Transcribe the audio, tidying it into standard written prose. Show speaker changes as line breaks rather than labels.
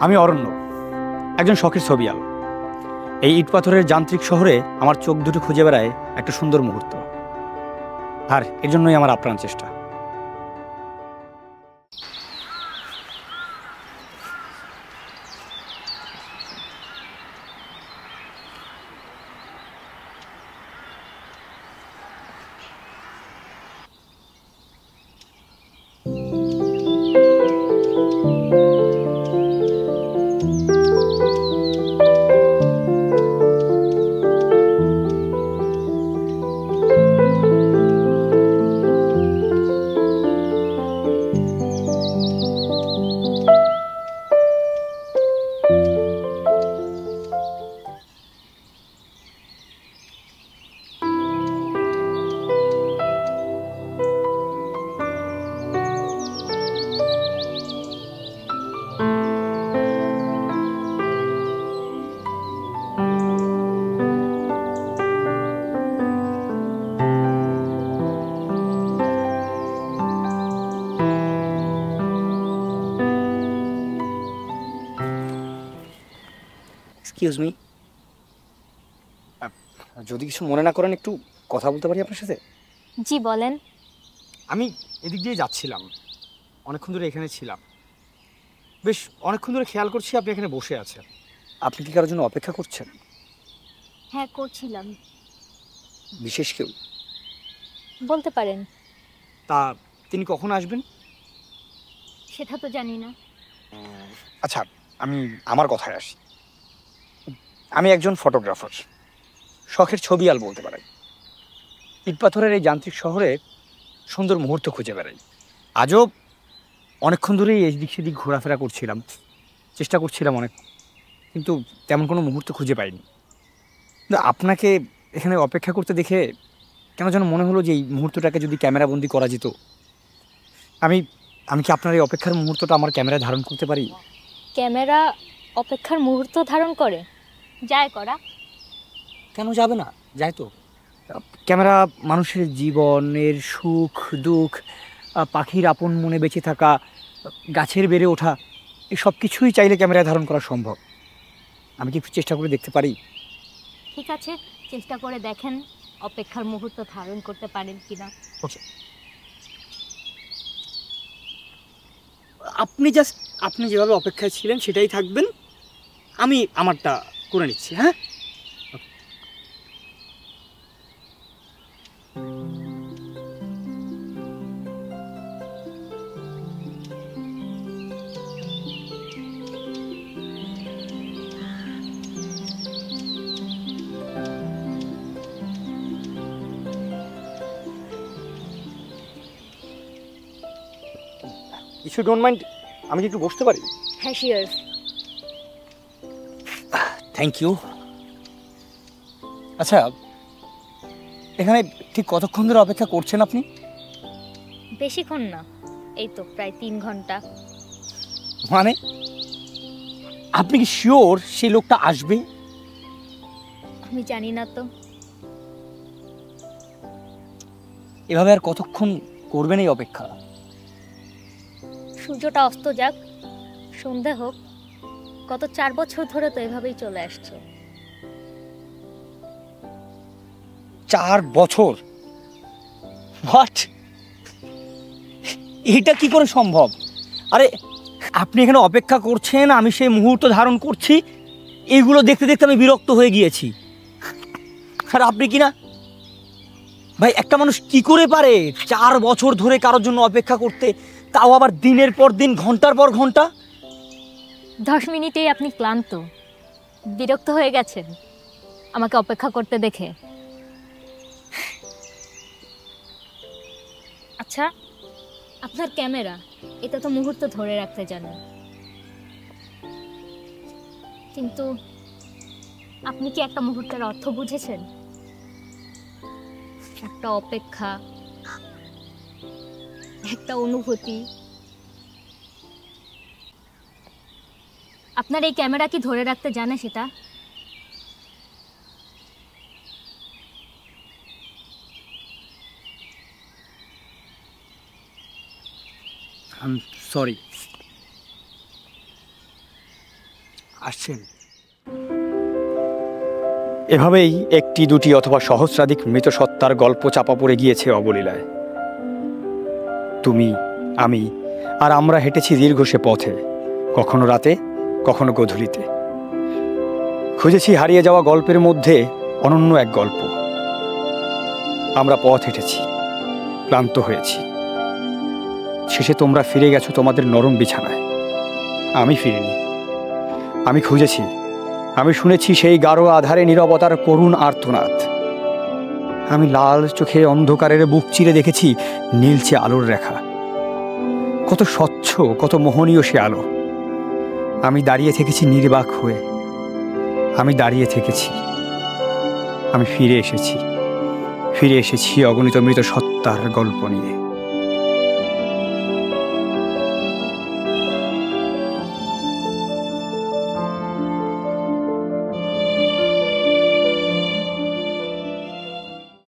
আমি অরণ্য, একজন শখের ছবিয়াল। এই ইট পাথরের যান্ত্রিক শহরে আমার চোখ দুটো খুঁজে বেড়ায় একটা সুন্দর মুহূর্ত, আর এর জন্যই আমার আপ্রাণ চেষ্টা। এক্সকিউজ মি, যদি কিছু মনে না করেন একটু কথা বলতে পারি আপনার সাথে?
জি বলেন।
আমি এদিক দিয়ে যাচ্ছিলাম, অনেকক্ষণ ধরে এখানে ছিলাম, বেশ অনেকক্ষণ ধরে খেয়াল করছি আপনি এখানে বসে আছেন। আপনি কি কারোর জন্য অপেক্ষা করছেন?
হ্যাঁ করছিলাম।
বিশেষ কেউ?
বলতে পারেন।
তা তিনি কখন আসবেন?
সেটা তো জানি না।
আচ্ছা, আমি আমার কথায় আসি। আমি একজন ফটোগ্রাফার, শখের ছবিয়াল বলতে পারেন। ইট পাথরের এই যান্ত্রিক শহরে সুন্দর মুহূর্ত খুঁজে বেড়াই। আজও অনেকক্ষণ ধরেই এদিক সেদিক ঘোরাফেরা করছিলাম, চেষ্টা করছিলাম অনেক, কিন্তু তেমন কোনো মুহূর্ত খুঁজে পাইনি। কিন্তু আপনাকে এখানে অপেক্ষা করতে দেখে কেন যেন মনে হলো যে এই মুহূর্তটাকে যদি ক্যামেরাবন্দি করা যেত। আমি আমি কি আপনার এই অপেক্ষার মুহূর্তটা আমার ক্যামেরায় ধারণ করতে পারি?
ক্যামেরা অপেক্ষার মুহূর্ত ধারণ করে? যায় করা।
কেন যাবে না? যায় তো। ক্যামেরা মানুষের জীবনের সুখ দুঃখ, পাখির আপন মনে বেঁচে থাকা, গাছের বেড়ে ওঠা, এই সব কিছুই চাইলে ক্যামেরায় ধারণ করা সম্ভব। আমি কি একটু চেষ্টা করে দেখতে পারি?
ঠিক আছে, চেষ্টা করে দেখেন অপেক্ষার মুহূর্ত ধারণ করতে পারেন কিনা।
ওকে, আপনি জাস্ট আপনি যেভাবে অপেক্ষায় ছিলেন সেটাই থাকবেন, আমি আমারটা করে নিচ্ছি। হ্যাঁ, ইফ ইউ ডোন্ট মাইন্ড, আমি কি একটু বসতে পারি?
হ্যাঁ শিওর।
Thank you. আচ্ছা, এখানে ঠিক কতক্ষণ ধরে অপেক্ষা করছেন আপনি?
বেশিক্ষণ না, এই তো প্রায় 3 ঘন্টা।
মানে আপনি কি শিওর সেই লোকটা আসবে?
আমি জানি না তো।
এভাবে আর কতক্ষণ করবেন এই অপেক্ষা?
সূর্যটা অস্ত যাক, সন্ধে হোক। গত 4 বছর ধরে তো এভাবেই চলে আসছে।
4 বছর? হোয়াট? এটা কি করে সম্ভব? আরে আপনি এখানে অপেক্ষা করছেন, আমি সেই মুহূর্ত ধারণ করছি, এইগুলো দেখতে দেখতে আমি বিরক্ত হয়ে গিয়েছি। আর আপনি কি না ভাই, একটা মানুষ কি করে পারে 4 বছর ধরে কারোর জন্য অপেক্ষা করতে, তাও আবার দিনের পর দিন, ঘন্টার পর ঘন্টা?
10 মিনিটেই আপনি ক্লান্ত, বিরক্ত হয়ে গেছেন আমাকে অপেক্ষা করতে দেখে। আচ্ছা, আপনার ক্যামেরা এটা তো মুহূর্ত ধরে রাখতে জানে, কিন্তু আপনি কি একটা মুহূর্তের অর্থ বুঝেছেন? একটা অপেক্ষা, একটা অনুভূতি। আপনার এই ক্যামেরা কি ধরে রাখতে জানে সেটা?
I am sorry. আসছেন। এভাবেই একটি দুটি অথবা সহস্রাধিক মৃত সত্তার গল্প চাপা পড়ে গিয়েছে অবলীলায়। তুমি, আমি আর আমরা হেঁটেছি দীর্ঘ সে পথে, কখনো রাতে, কখনো গধূলিতে। খুঁজেছি হারিয়ে যাওয়া গল্পের মধ্যে অনন্য এক গল্প। আমরা পথ হেঁটেছি, ক্লান্ত হয়েছি। শেষে তোমরা ফিরে গেছো তোমাদের নরম বিছানায়। আমি ফিরিনি। আমি খুঁজেছি, আমি শুনেছি সেই গাঢ় আধারে নীরবতার করুণ আর্তনাদ। আমি লাল চোখে অন্ধকারের বুক চিরে দেখেছি নীলচে আলোর রেখা। কত স্বচ্ছ, কত মোহনীয় সে আলো। আমি দাঁড়িয়ে থেকেছি নির্বাক হয়ে। আমি দাঁড়িয়ে থেকেছি। আমি ফিরে এসেছি অগণিত মৃত সত্তার গল্প নিয়ে।